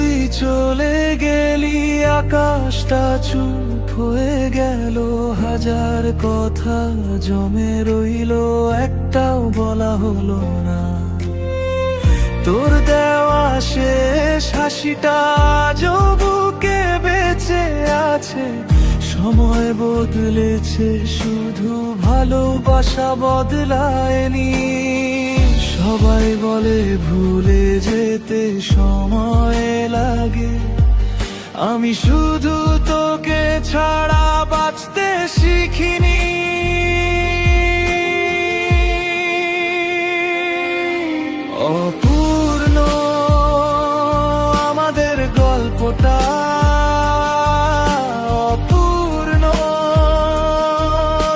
তুই চলে গেলি আকাশটা চুপ হয়ে গেল, হাজার কথা জমে রইল, একটাও বলা হলো না। তোর দেওয়া শেষ হাসিটা আজও বুকে বেঁচে আছে। সময় বদলেছে শুধু ভালোবাসা বদলায়নি। সবাই বলে ভুলে যেতে সময় লাগে, আমি শুধু তোকে ছাড়া বাঁচতে শিখিনি। অপূর্ণ আমাদের গল্পটা, অপূর্ণ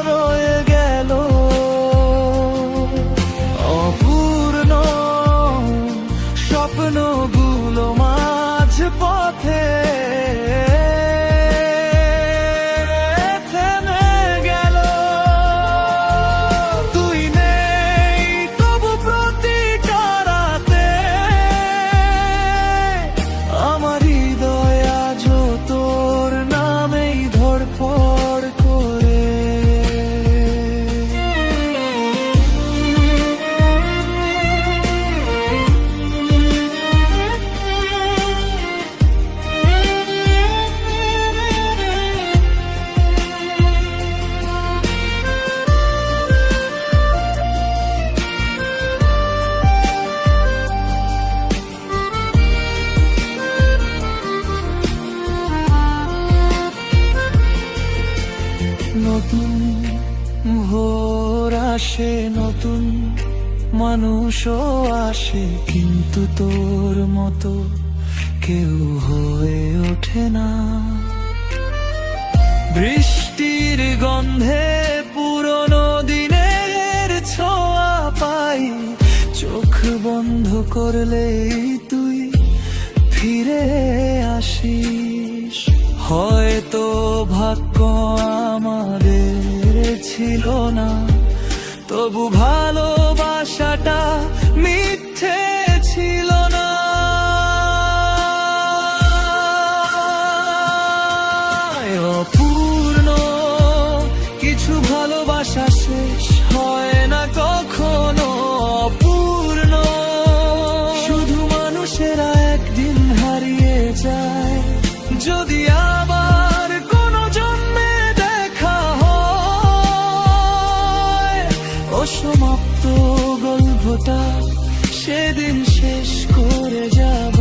রয়ে গেল, অপূর্ণ স্বপ্নগুলো মাঝ পথে থেমে গেল। তুই নেই তবু প্রতিটা রাতে আমার হৃদয় আজও তোর নামেই ধড়ফড় করে। নতুন ভোর আসে, নতুন মানুষও আসে, কিন্তু তোর মতো কেউ হয়ে ওঠে না। বৃষ্টির গন্ধে পুরনো দিনের ছোঁয়া পাই, চোখ বন্ধ করলেই তুই ফিরে আসিস। হয়তো ভাগ্য আমাদের ছিল না, তবু ভালোবাসাটা মিথ্যে ছিল না। অপূর্ণ কিছু ভালোবাসা শেষ হয় না কখনো, অপূর্ণ শুধু মানুষেরা একদিন হারিয়ে যায়। যদি আবার কোনো জন্মে দেখা হয়, অসমাপ্ত গল্পটা সেদিন শেষ করে যাব।